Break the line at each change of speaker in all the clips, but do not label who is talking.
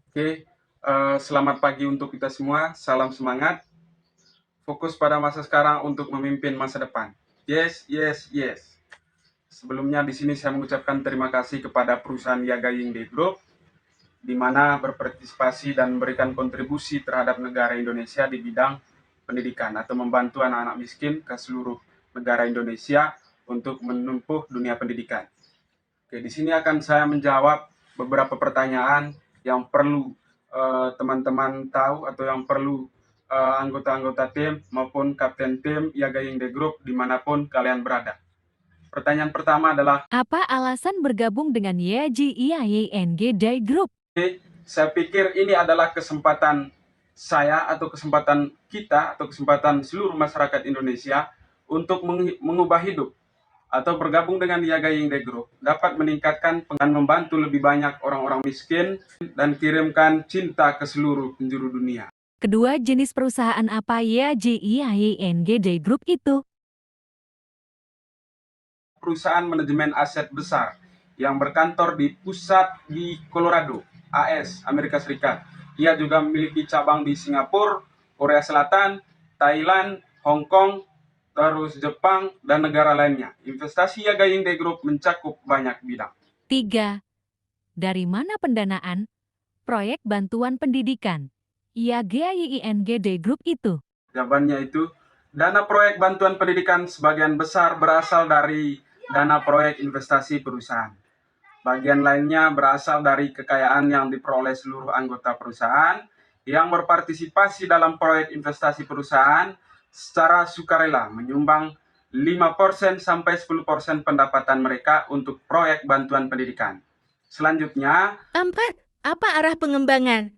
Oke, selamat pagi untuk kita semua. Salam semangat. Fokus pada masa sekarang untuk memimpin masa depan. Yes, yes, yes. Sebelumnya di sini saya mengucapkan terima kasih kepada perusahaan Yaga Yingde Group, di mana berpartisipasi dan memberikan kontribusi terhadap negara Indonesia di bidang pendidikan atau membantu anak-anak miskin ke seluruh negara Indonesia untuk menempuh dunia pendidikan. Oke, di sini akan saya menjawab beberapa pertanyaan yang perlu teman-teman tahu atau yang perlu anggota-anggota tim maupun kapten tim Yaga Yingde Group dimanapun kalian berada. Pertanyaan pertama adalah,
Apa alasan bergabung dengan YGIAYNG Day Group?
saya pikir ini adalah kesempatan saya atau kesempatan kita atau kesempatan seluruh masyarakat Indonesia untuk mengubah hidup atau bergabung dengan Yaga Yingde Group dapat meningkatkan dan membantu lebih banyak orang-orang miskin dan kirimkan cinta ke seluruh penjuru dunia.
Kedua jenis perusahaan apa YGIAYNG Day Group itu?
Perusahaan manajemen aset besar yang berkantor di pusat di Colorado, AS, Amerika Serikat. Ia juga memiliki cabang di Singapura, Korea Selatan, Thailand, Hong Kong, terus Jepang, dan negara lainnya. Investasi Yaga Yingde Group mencakup banyak bidang.
3. Dari mana pendanaan proyek bantuan pendidikan YGIAYNG Day Group itu?
Jawabannya itu, dana proyek bantuan pendidikan sebagian besar berasal dari dana proyek investasi perusahaan. Bagian lainnya berasal dari kekayaan yang diperoleh seluruh anggota perusahaan yang berpartisipasi dalam proyek investasi perusahaan secara sukarela menyumbang 5% sampai 10% pendapatan mereka untuk proyek bantuan pendidikan. Selanjutnya,
4. Apa arah pengembangan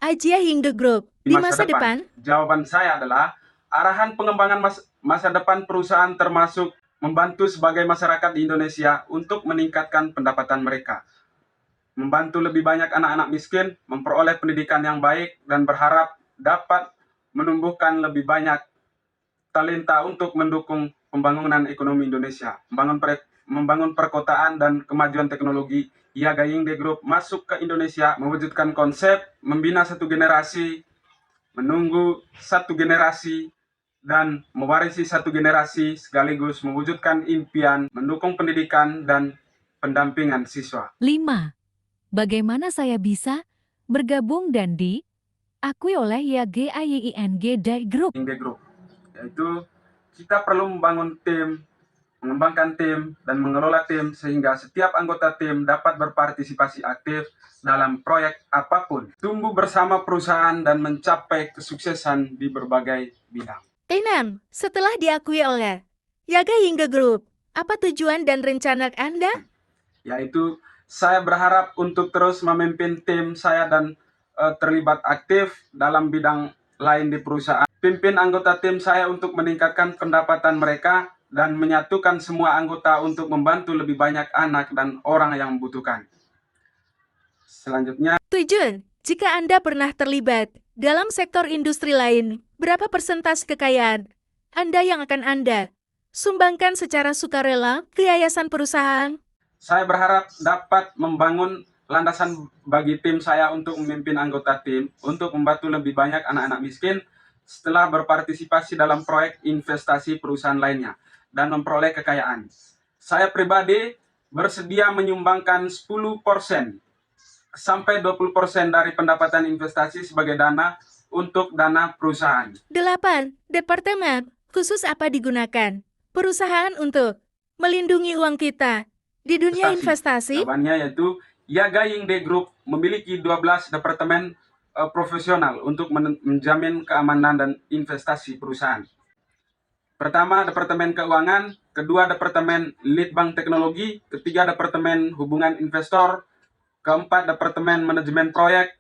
Ajia Yingde Group di masa depan?
Jawaban saya adalah arahan pengembangan masa depan perusahaan termasuk membantu sebagai masyarakat di Indonesia untuk meningkatkan pendapatan mereka, membantu lebih banyak anak-anak miskin memperoleh pendidikan yang baik, dan berharap dapat menumbuhkan lebih banyak talenta untuk mendukung pembangunan ekonomi Indonesia, membangun perkotaan dan kemajuan teknologi. Yaga Yingde Group masuk ke Indonesia mewujudkan konsep membina satu generasi, menunggu satu generasi, dan mewarisi satu generasi, sekaligus mewujudkan impian, mendukung pendidikan dan pendampingan siswa.
5. Bagaimana saya bisa bergabung dan diakui oleh YGIAYNG Day Group?
Yingde Group, yaitu kita perlu membangun tim, mengembangkan tim, dan mengelola tim sehingga setiap anggota tim dapat berpartisipasi aktif dalam proyek apapun, tumbuh bersama perusahaan, dan mencapai kesuksesan di berbagai bidang.
6. Setelah diakui oleh Yaga Yingde Group, apa tujuan dan rencana Anda?
Yaitu saya berharap untuk terus memimpin tim saya dan terlibat aktif dalam bidang lain di perusahaan. Pimpin anggota tim saya untuk meningkatkan pendapatan mereka dan menyatukan semua anggota untuk membantu lebih banyak anak dan orang yang membutuhkan. Selanjutnya,
7. Jika Anda pernah terlibat dalam sektor industri lain, berapa persentase kekayaan Anda yang akan Anda sumbangkan secara sukarela ke yayasan perusahaan?
saya berharap dapat membangun landasan bagi tim saya untuk memimpin anggota tim untuk membantu lebih banyak anak-anak miskin setelah berpartisipasi dalam proyek investasi perusahaan lainnya dan memperoleh kekayaan. Saya pribadi bersedia menyumbangkan 10% sampai 20% dari pendapatan investasi sebagai dana untuk dana perusahaan.
8. Departemen khusus apa digunakan perusahaan untuk melindungi uang kita di dunia investasi?
Jawabannya yaitu Yaga Yingde Group memiliki 12 departemen profesional untuk menjamin keamanan dan investasi perusahaan. Pertama, Departemen Keuangan, kedua, Departemen Litbang Teknologi, ketiga, Departemen Hubungan Investor, keempat, Departemen Manajemen Proyek,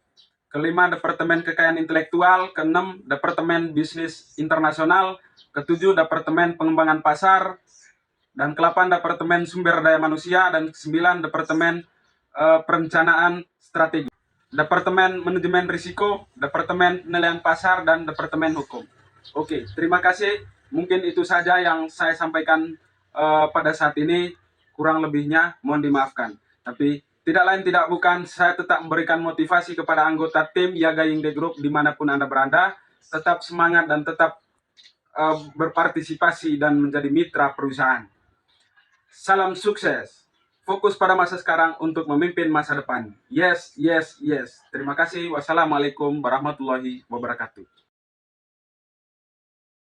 kelima, Departemen Kekayaan Intelektual, keenam, Departemen Bisnis Internasional, ketujuh, Departemen Pengembangan Pasar, dan ke-8 Departemen Sumber Daya Manusia, dan ke-9 Departemen Perencanaan Strategi, Departemen Manajemen Risiko, Departemen Penilaian Pasar, dan Departemen Hukum. Oke, terima kasih. Mungkin itu saja yang saya sampaikan pada saat ini. Kurang lebihnya mohon dimaafkan. Tapi Tidak lain tidak bukan, saya tetap memberikan motivasi kepada anggota tim Yaga Yingde Group dimanapun Anda berada, tetap semangat dan tetap berpartisipasi dan menjadi mitra perusahaan. Salam sukses. Fokus pada masa sekarang untuk memimpin masa depan. Yes, yes, yes. Terima kasih. Wassalamualaikum warahmatullahi wabarakatuh.